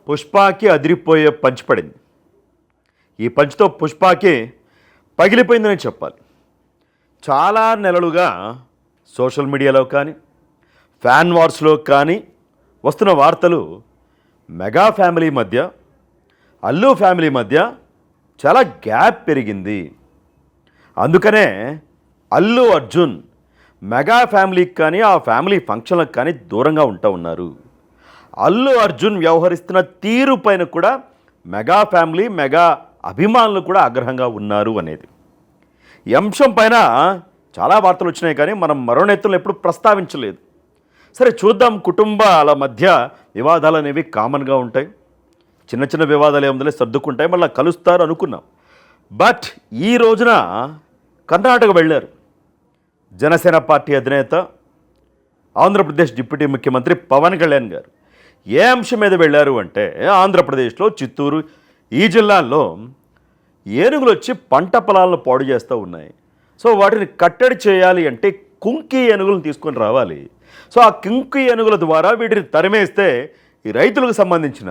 పుష్పకి అదిరిపోయే పంచ్ పడింది. ఈ పంచ్తో పుష్పకి పగిలిపోయిందని చెప్పాలి. చాలా నెలలుగా సోషల్ మీడియాలో కానీ ఫ్యాన్ వార్స్లో కానీ వస్తున్న వార్తలు మెగా ఫ్యామిలీ మధ్య అల్లు ఫ్యామిలీ మధ్య చాలా గ్యాప్ పెరిగింది. అందుకనే అల్లు అర్జున్ మెగా ఫ్యామిలీకి కానీ ఆ ఫ్యామిలీ ఫంక్షన్లకు కానీ దూరంగా ఉంటూ ఉన్నారు. అల్లు అర్జున్ వ్యవహరిస్తున్న తీరు పైన కూడా మెగా ఫ్యామిలీ మెగా అభిమానులు కూడా ఆగ్రహంగా ఉన్నారు అనేది ఈ అంశం పైన చాలా వార్తలు వచ్చినాయి, కానీ మనం మరో నేతలను ఎప్పుడు ప్రస్తావించలేదు. సరే చూద్దాం. కుటుంబాల మధ్య వివాదాలు అనేవి కామన్గా ఉంటాయి. చిన్న చిన్న వివాదాలు ఏముందలే సర్దుకుంటాయి, మళ్ళీ కలుస్తారు అనుకున్నాం. బట్ ఈ రోజున కర్ణాటక వెళ్ళారు జనసేన పార్టీ అధినేత ఆంధ్రప్రదేశ్ డిప్యూటీ ముఖ్యమంత్రి పవన్ కళ్యాణ్ గారు. ఏ అంశం మీద వెళ్ళారు అంటే, ఆంధ్రప్రదేశ్లో చిత్తూరు ఈ జిల్లాల్లో ఏనుగులు వచ్చి పంట పొలాలను పాడు చేస్తూ ఉన్నాయి. సో వాటిని కట్టడి చేయాలి అంటే కుంకి ఏనుగులను తీసుకొని రావాలి. సో ఆ కుంకి ఏనుగుల ద్వారా వీటిని తరిమేస్తే ఈ రైతులకు సంబంధించిన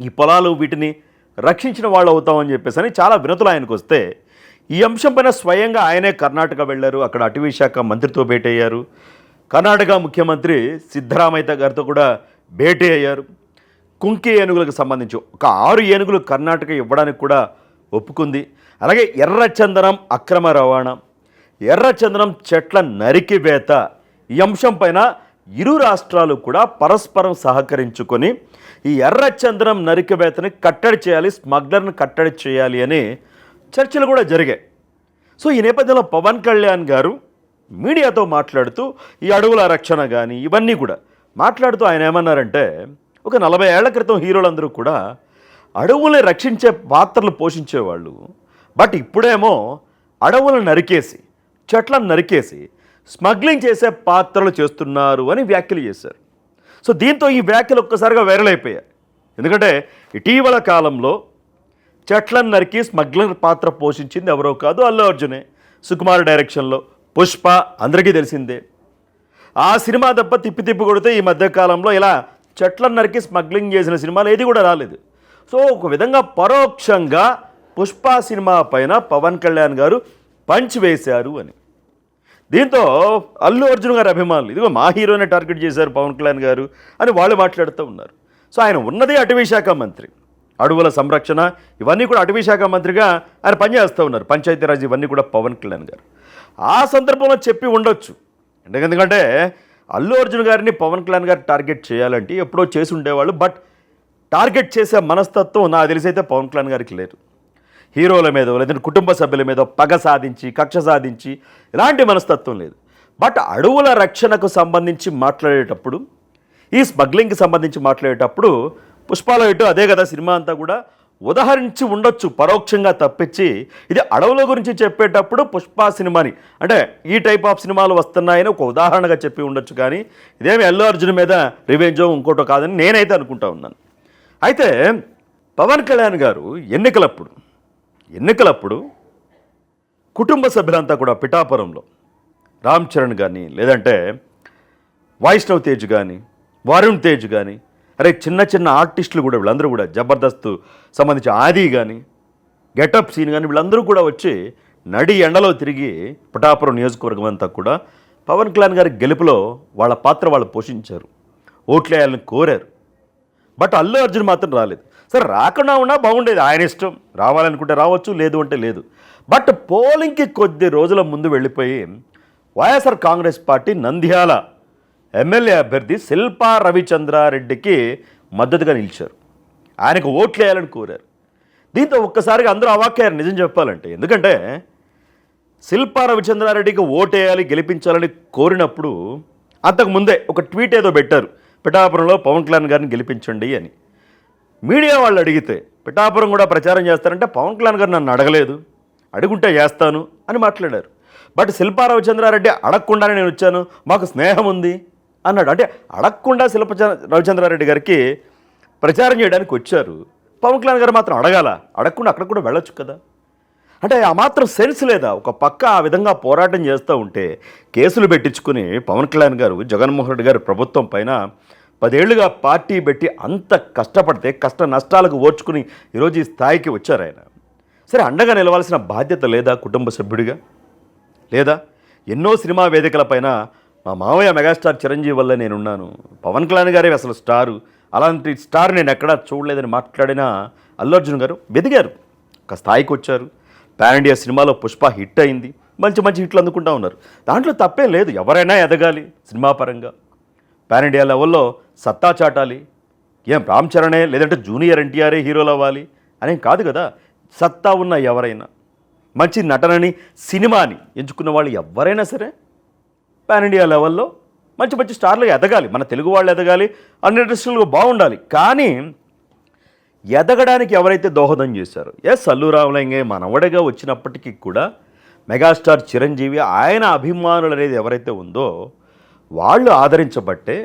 ఈ పొలాలు వీటిని రక్షించిన వాళ్ళు అవుతామని చెప్పేసి అని చాలా వినతులు ఆయనకు వస్తే, ఈ అంశం పైన స్వయంగా ఆయనే కర్ణాటక వెళ్ళారు. అక్కడ అటవీ శాఖ మంత్రితో భేటీ అయ్యారు. కర్ణాటక ముఖ్యమంత్రి సిద్ధరామయ్య గారితో కూడా భేటీ అయ్యారు. కుంకి ఏనుగులకు సంబంధించి ఒక 6 ఏనుగులు కర్ణాటక ఇవ్వడానికి కూడా ఒప్పుకుంది. అలాగే ఎర్రచందనం అక్రమ రవాణా, ఎర్రచందనం చెట్ల నరికివేత, ఈ అంశం పైన ఇరు రాష్ట్రాలు కూడా పరస్పరం సహకరించుకొని ఈ ఎర్రచందనం నరికివేతని కట్టడి చేయాలి, స్మగ్లర్ని కట్టడి చేయాలి అని చర్చలు కూడా జరిగాయి. సో ఈ నేపథ్యంలో పవన్ కళ్యాణ్ గారు మీడియాతో మాట్లాడుతూ ఈ అడవుల రక్షణ కానీ ఇవన్నీ కూడా మాట్లాడుతూ ఆయన ఏమన్నారంటే, ఒక 40 ఏళ్ల క్రితం హీరోలందరూ కూడా అడవుల్ని రక్షించే పాత్రలు పోషించేవాళ్ళు, బట్ ఇప్పుడేమో అడవులను నరికేసి చెట్లను నరికేసి స్మగ్లింగ్ చేసే పాత్రలు చేస్తున్నారు అని వ్యాఖ్యలు చేశారు. సో దీంతో ఈ వ్యాఖ్యలు ఒక్కసారిగా వైరల్ అయిపోయాయి. ఎందుకంటే ఇటీవల కాలంలో చెట్లను నరికి స్మగ్లర్ పాత్ర పోషించింది ఎవరో కాదు, అల్లు అర్జునే. సుకుమార్ డైరెక్షన్లో పుష్ప అందరికీ తెలిసిందే. ఆ సినిమా తప్ప తిప్పి కొడితే ఈ మధ్యకాలంలో ఇలా చెట్లను నరికి స్మగ్లింగ్ చేసిన సినిమాలు ఏది కూడా రాలేదు. సో ఒక విధంగా పరోక్షంగా పుష్ప సినిమా పైన పవన్ కళ్యాణ్ గారు పంచ్ వేశారు అని. దీంతో అల్లు అర్జున్ గారి అభిమానులు ఇదిగో మా హీరోనే టార్గెట్ చేశారు పవన్ కళ్యాణ్ గారు అని వాళ్ళు మాట్లాడుతూ ఉన్నారు. సో ఆయన ఉన్నదే అటవీ శాఖ మంత్రి, అడవుల సంరక్షణ ఇవన్నీ కూడా అటవీ శాఖ మంత్రిగా ఆయన పనిచేస్తూ ఉన్నారు. పంచాయతీరాజ్ ఇవన్నీ కూడా పవన్ కళ్యాణ్ గారు ఆ సందర్భంలో చెప్పి ఉండొచ్చు. ఎందుకంటే అల్లు అర్జున్ గారిని పవన్ కళ్యాణ్ గారు టార్గెట్ చేయాలంటే ఎప్పుడో చేసి ఉండేవాళ్ళు. బట్ టార్గెట్ చేసే మనస్తత్వం నాకు తెలిసైతే పవన్ కళ్యాణ్ గారికి లేదు. హీరోల మీద లేదంటే కుటుంబ సభ్యుల మీద పగ సాధించి కక్ష సాధించి ఇలాంటి మనస్తత్వం లేదు. బట్ అడవుల రక్షణకు సంబంధించి మాట్లాడేటప్పుడు, ఈ స్మగ్లింగ్కి సంబంధించి మాట్లాడేటప్పుడు పుష్పలో ఇటు అదే కదా సినిమా అంతా కూడా ఉదాహరించి ఉండొచ్చు పరోక్షంగా తప్పించి. ఇది అడవుల గురించి చెప్పేటప్పుడు పుష్ప సినిమాని అంటే ఈ టైప్ ఆఫ్ సినిమాలు వస్తున్నాయని ఒక ఉదాహరణగా చెప్పి ఉండొచ్చు, కానీ ఇదేమి అల్లు అర్జున్ మీద రివెంజో ఇంకోటో కాదని నేనైతే అనుకుంటా ఉన్నాను. అయితే పవన్ కళ్యాణ్ గారు ఎన్నికలప్పుడు కుటుంబ సభ్యులంతా కూడా పిఠాపురంలో రామ్ చరణ్ కానీ లేదంటే వైష్ణవ్ తేజ్ కానీ వరుణ్ తేజ్ కానీ అరే చిన్న చిన్న ఆర్టిస్టులు కూడా వీళ్ళందరూ కూడా జబర్దస్త్ సంబంధించి ఆది కానీ గెటప్ సీన్ కానీ వీళ్ళందరూ కూడా వచ్చి నడి ఎండలో తిరిగి పిఠాపురం నియోజకవర్గం అంతా కూడా పవన్ కళ్యాణ్ గారి గెలుపులో వాళ్ళ పాత్ర వాళ్ళు పోషించారు, ఓట్లేయాలని కోరారు. బట్ అల్లు అర్జున్ మాత్రం రాలేదు. సరే రాకుండా ఉన్నా బాగుండేది, ఆయన ఇష్టం, రావాలనుకుంటే రావచ్చు, లేదు అంటే లేదు. బట్ పోలింగ్కి కొద్ది రోజుల ముందు వెళ్ళిపోయి వైఎస్ఆర్ కాంగ్రెస్ పార్టీ నంద్యాల ఎమ్మెల్యే అభ్యర్థి శిల్పా రవిచంద్రారెడ్డికి మద్దతుగా నిలిచారు, ఆయనకు ఓట్లేయాలని కోరారు. దీంతో ఒక్కసారిగా అందరూ అవాక్కయ్యారు నిజం చెప్పాలంటే. ఎందుకంటే శిల్పా రవిచంద్రారెడ్డికి ఓటేయాలి గెలిపించాలని కోరినప్పుడు అంతకుముందే ఒక ట్వీట్ ఏదో పెట్టారు, పిఠాపురంలో పవన్ కళ్యాణ్ గారిని గెలిపించండి అని. మీడియా వాళ్ళు అడిగితే పిఠాపురం కూడా ప్రచారం చేస్తారంటే పవన్ కళ్యాణ్ గారు నన్ను అడగలేదు, అడుగుంటే చేస్తాను అని మాట్లాడారు. బట్ శిల్పా రవిచంద్రారెడ్డి అడగకుండానే నేను వచ్చాను, మాకు స్నేహం ఉంది అన్నాడు. అంటే అడగకుండా రవిచంద్రారెడ్డి గారికి ప్రచారం చేయడానికి వచ్చారు. పవన్ కళ్యాణ్ గారు మాత్రం అడగకుండా అక్కడ కూడా వెళ్ళొచ్చు కదా. అంటే ఆ మాత్రం సెన్స్ లేదా? ఒక పక్క ఆ విధంగా పోరాటం చేస్తూ ఉంటే కేసులు పెట్టించుకుని పవన్ కళ్యాణ్ గారు జగన్మోహన్ రెడ్డి గారి ప్రభుత్వం పైన 10 ఏళ్లుగా పార్టీ పెట్టి అంత కష్టపడితే కష్ట నష్టాలకు ఓర్చుకుని ఈరోజు ఈ స్థాయికి వచ్చారు ఆయన. సరే, అండగా నిలవాల్సిన బాధ్యత లేదా కుటుంబ సభ్యుడిగా? లేదా? ఎన్నో సినిమా వేదికలపైన మా మామయ్య మెగాస్టార్ చిరంజీవి వల్ల నేనున్నాను, పవన్ కళ్యాణ్ గారే అసలు స్టారు, అలాంటి స్టార్ నేను ఎక్కడా చూడలేదని మాట్లాడిన అల్లు అర్జున్ గారు ఎదిగారు, ఒక స్థాయికి వచ్చారు. పాన్ ఇండియా సినిమాలో పుష్ప హిట్ అయింది, మంచి మంచి హిట్లు అందుకుంటూ ఉన్నారు. దాంట్లో తప్పే లేదు, ఎవరైనా ఎదగాలి సినిమా పరంగా, పాన్ ఇండియా లెవెల్లో సత్తా చాటాలి. ఏం రామ్ చరణే లేదంటే జూనియర్ ఎన్టీఆర్ఏ హీరోలు అవ్వాలి అనేం కాదు కదా. సత్తా ఉన్న ఎవరైనా, మంచి నటనని సినిమాని ఎంచుకున్న వాళ్ళు ఎవరైనా సరే పాన్ ఇండియా లెవెల్లో మంచి మంచి స్టార్లు ఎదగాలి, మన తెలుగు వాళ్ళు ఎదగాలి, అన్ని ఇండస్ట్రీలు బాగుండాలి. కానీ ఎదగడానికి ఎవరైతే దోహదం చేశారో, అల్లు రామలింగే మనవడిగా వచ్చినప్పటికీ కూడా మెగాస్టార్ చిరంజీవి ఆయన అభిమానులు అనేది ఎవరైతే ఉందో వాళ్ళు ఆదరించబట్టే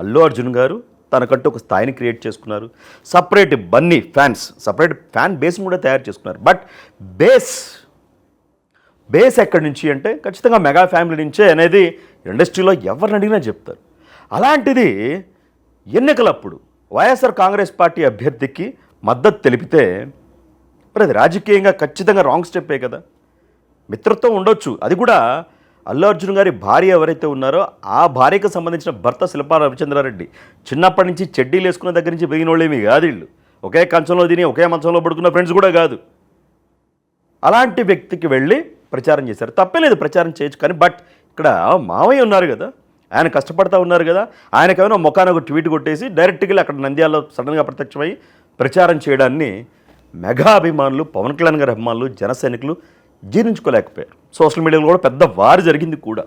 అల్లు అర్జున్ గారు తనకంటూ ఒక స్థాయిని క్రియేట్ చేసుకున్నారు. Separate Bunny fans, separate fan బేస్ని కూడా తయారు చేసుకున్నారు. బట్ బేస్ ఎక్కడి నుంచి అంటే ఖచ్చితంగా మెగా ఫ్యామిలీ నుంచే అనేది ఇండస్ట్రీలో ఎవరిని అడిగినా చెప్తారు. అలాంటిది ఎన్నికలప్పుడు వైఎస్ఆర్ కాంగ్రెస్ పార్టీ అభ్యర్థికి మద్దతు తెలిపితే మరి అది రాజకీయంగా ఖచ్చితంగా రాంగ్ స్టెప్పే కదా. మిత్రత్వం ఉండొచ్చు, అది కూడా అల్లు అర్జున్ గారి భార్య ఎవరైతే ఉన్నారో ఆ భార్యకు సంబంధించిన భర్త శిల్పా రవిచంద్రారెడ్డి చిన్నప్పటి నుంచి చెడ్డీలు వేసుకున్న దగ్గర నుంచి పెరిగిన వాళ్ళేమీ కాదు వీళ్ళు. ఒకే కంచంలో తిని ఒకే మంచంలో పడుకున్న ఫ్రెండ్స్ కూడా కాదు. అలాంటి వ్యక్తికి వెళ్ళి ప్రచారం చేశారు, తప్పేలేదు, ప్రచారం చేయొచ్చు. కానీ బట్ ఇక్కడ మావయ్య ఉన్నారు కదా, ఆయన కష్టపడతా ఉన్నారు కదా, ఆయనకేమైనా ముఖాన ఒక ట్వీట్ కొట్టేసి డైరెక్ట్గా వెళ్ళి అక్కడ నంద్యాలలో సడన్గా ప్రత్యక్షమై ప్రచారం చేయడాన్ని మెగా అభిమానులు, పవన్ కళ్యాణ్ గారి అభిమానులు, జన సైనికులు జీర్ణించుకోలేకపోయారు. సోషల్ మీడియాలో కూడా పెద్ద వారు జరిగింది కూడా.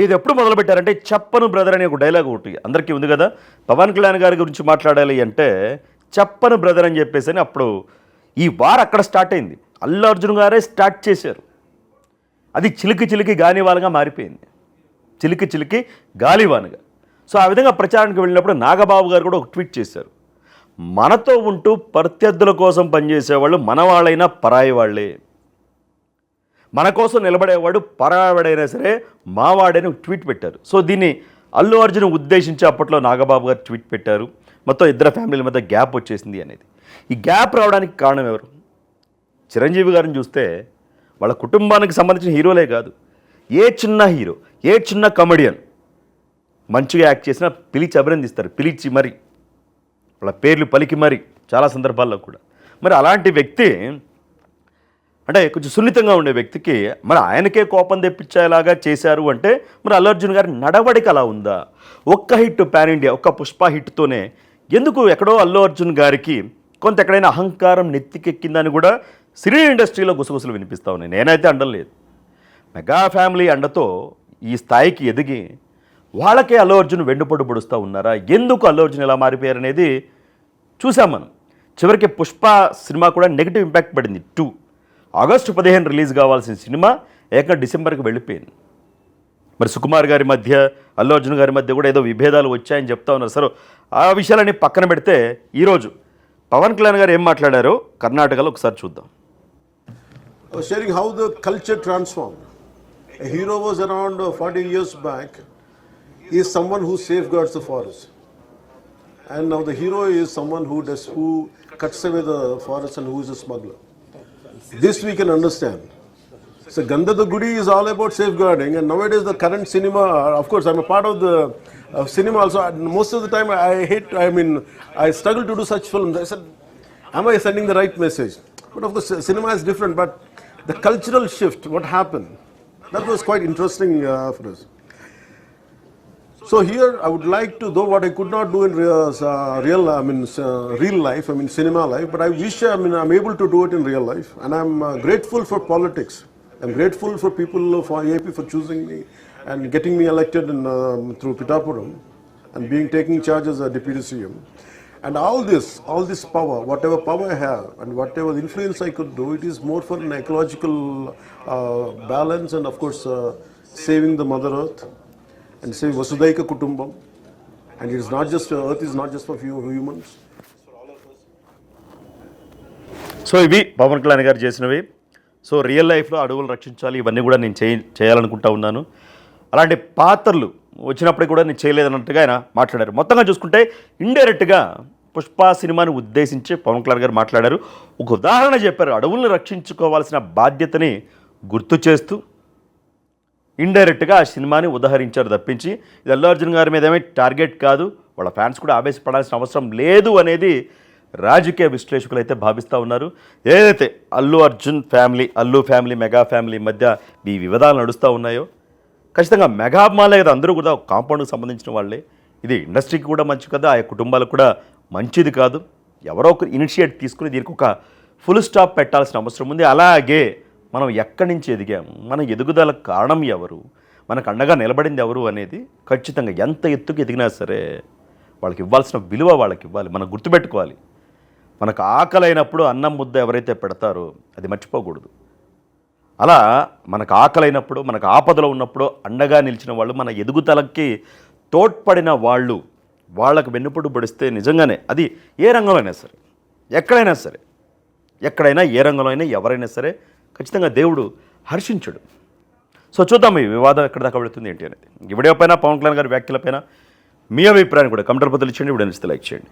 ఇది ఎప్పుడు మొదలుపెట్టారంటే చెప్పను బ్రదర్ అనే ఒక డైలాగ్ ఒకటి అందరికీ ఉంది కదా. పవన్ కళ్యాణ్ గారి గురించి మాట్లాడాలి అంటే చెప్పను బ్రదర్ అని చెప్పేసి అని అప్పుడు ఈ వార్ అక్కడ స్టార్ట్ అయింది. అల్లు అర్జున్ గారే స్టార్ట్ చేశారు. అది చిలికి చిలికి గాలివానగా మారిపోయింది, చిలికి చిలికి గాలివానగా. సో ఆ విధంగా ప్రచారానికి వెళ్ళినప్పుడు నాగబాబు గారు కూడా ఒక ట్వీట్ చేశారు, మనతో ఉంటూ ప్రత్యర్థుల కోసం పనిచేసేవాళ్ళు మనవాళ్ళైనా పరాయి వాళ్ళే, మన కోసం నిలబడేవాడు పరావాడైనా సరే మావాడని ఒక ట్వీట్ పెట్టారు. సో దీన్ని అల్లు అర్జున్ ఉద్దేశించి అప్పట్లో నాగబాబు గారు ట్వీట్ పెట్టారు. మొత్తం ఇద్దరు ఫ్యామిలీల మధ్య గ్యాప్ వచ్చేసింది అనేది. ఈ గ్యాప్ రావడానికి కారణం ఎవరు? చిరంజీవి గారిని చూస్తే వాళ్ళ కుటుంబానికి సంబంధించిన హీరోలే కాదు, ఏ చిన్న హీరో, ఏ చిన్న కమెడియన్ మంచిగా యాక్ట్ చేసినా పిలిచి అభినందిస్తారు, పిలిచి మరి వాళ్ళ పేర్లు పలికి మరి చాలా సందర్భాల్లో కూడా. మరి అలాంటి వ్యక్తి అంటే కొంచెం సున్నితంగా ఉండే వ్యక్తికి మరి ఆయనకే కోపం తెప్పించేలాగా చేశారు అంటే మరి అల్లు అర్జున్ గారి నడవడిక అలా ఉందా? ఒక్క హిట్ పాన్ ఇండియా, ఒక్క పుష్ప హిట్తోనే ఎందుకు ఎక్కడో అల్లు అర్జున్ గారికి కొంత ఎక్కడైనా అహంకారం నెత్తికెక్కిందని కూడా సినీ ఇండస్ట్రీలో గుసగుసలు వినిపిస్తూ ఉన్నాయి. నేనైతే అండలేదు. మెగా ఫ్యామిలీ అండతో ఈ స్థాయికి ఎదిగి వాళ్ళకే అల్లు అర్జున్ వెన్నుపోటు పొడుస్తూ ఉన్నారా? ఎందుకు అల్లు అర్జున్ ఎలా మారిపోయారనేది చూసాం మనం. చివరికి పుష్ప సినిమా కూడా నెగిటివ్ ఇంపాక్ట్ పడింది. ఆగస్టు 15 రిలీజ్ కావాల్సిన సినిమా ఏకంగా డిసెంబర్కి వెళ్ళిపోయింది. మరి సుకుమార్ గారి మధ్య, అల్లు అర్జున్ గారి మధ్య కూడా ఏదో విభేదాలు వచ్చాయని చెప్తా ఉన్నారు. సరే, ఆ విషయాలన్నీ పక్కన పెడితే ఈరోజు పవన్ కళ్యాణ్ గారు ఏం మాట్లాడారో కర్ణాటకలో ఒకసారి చూద్దాం. Sharing how the culture transformed. A hero was around 40 years back. He is someone who safeguards the forest, and now the hero is someone who cuts away the forest and who is a smuggler. This we can understand. So Gandhada Gudi is all about safeguarding, and nowadays the current cinema. Of course, I'm a part of the cinema also. Most of the time, I struggle to do such films. I said, am I sending the right message? But of course, cinema is different. But the cultural shift, what happened, that was quite interesting for us. So here, I would like to, though what I could not do in real life, cinema life, but I wish, I'm able to do it in real life. And I'm grateful for politics. I'm grateful for people for AP for choosing me and getting me elected through Pitapuram and taking charge as a deputy CM. And all this power, whatever power I have and whatever influence I could do, it is more for an ecological balance and of course saving the Mother Earth and saving Vasudhaika Kutumbam. And it is not just, Earth is not just for few humans. So ఇవి పవన్ కళ్యాణ్ గారు చేసినవి. So real లైఫ్లో అడవులు రక్షించాలి, ఇవన్నీ కూడా నేను చేయాలనుకుంటా ఉన్నాను. అలాంటి పాత్రలు వచ్చినప్పటికి కూడా నేను చేయలేదన్నట్టుగా ఆయన మాట్లాడారు. మొత్తంగా చూసుకుంటే ఇండైరెక్ట్గా పుష్ప సినిమాని ఉద్దేశించి పవన్ కళ్యాణ్ గారు మాట్లాడారు. ఒక ఉదాహరణ చెప్పారు. అడవులను రక్షించుకోవాల్సిన బాధ్యతని గుర్తు చేస్తూ ఇండైరెక్ట్గా ఆ సినిమాని ఉదహరించారు తప్పించి ఇది అల్లు అర్జున్ గారి మీద ఏమీ టార్గెట్ కాదు, వాళ్ళ ఫ్యాన్స్ కూడా ఆవేశపడాల్సిన అవసరం లేదు అనేది రాజకీయ విశ్లేషకులు అయితే భావిస్తూ ఉన్నారు. ఏదైతే Allu Arjun family, Allu family, mega family మధ్య ఈ వివాదాలు నడుస్తూ ఉన్నాయో ఖచ్చితంగా మెగా అభిమానులే కదా, అందరూ కూడా ఒక కాంపౌండ్కి సంబంధించిన వాళ్ళే. ఇది ఇండస్ట్రీకి కూడా మంచి కదా, ఆ కుటుంబాలకు కూడా మంచిది కాదు. ఎవరో ఒకరు ఇనిషియేట్ తీసుకుని దీనికి ఒక ఫుల్ స్టాప్ పెట్టాల్సిన అవసరం ఉంది. అలాగే మనం ఎక్కడి నుంచి ఎదిగాము, మన ఎదుగుదలకు కారణం ఎవరు, మనకు అండగా నిలబడింది ఎవరు అనేది ఖచ్చితంగా ఎంత ఎత్తుకు ఎదిగినా సరే వాళ్ళకి ఇవ్వాల్సిన విలువ వాళ్ళకి ఇవ్వాలి. మనం గుర్తుపెట్టుకోవాలి, మనకు ఆకలైనప్పుడు అన్నం ముద్ద ఎవరైతే పెడతారో అది మర్చిపోకూడదు. అలా మనకు ఆకలైనప్పుడు, మనకు ఆపదలో ఉన్నప్పుడు అండగా నిలిచిన వాళ్ళు, మన ఎదుగుదలకి తోడ్పడిన వాళ్ళు, వాళ్ళకు వెన్నుపోటు పడిస్తే నిజంగానే అది ఏ రంగంలో అయినా సరే, ఎక్కడైనా సరే, ఎక్కడైనా ఏ రంగంలో అయినా ఎవరైనా సరే ఖచ్చితంగా దేవుడు హర్షించడు. సో చూద్దాం ఈ వివాదం ఎక్కడి దాకా వెళుతుంది ఏంటి అనేది. ఈ వీడియో పైన పవన్ కళ్యాణ్ గారి వ్యాఖ్యలపైన మీ అభిప్రాయాన్ని కూడా కమెంట్ రూపంలో ఇచ్చేయండి. వీడియో నచ్చితే లైక్ చేయండి.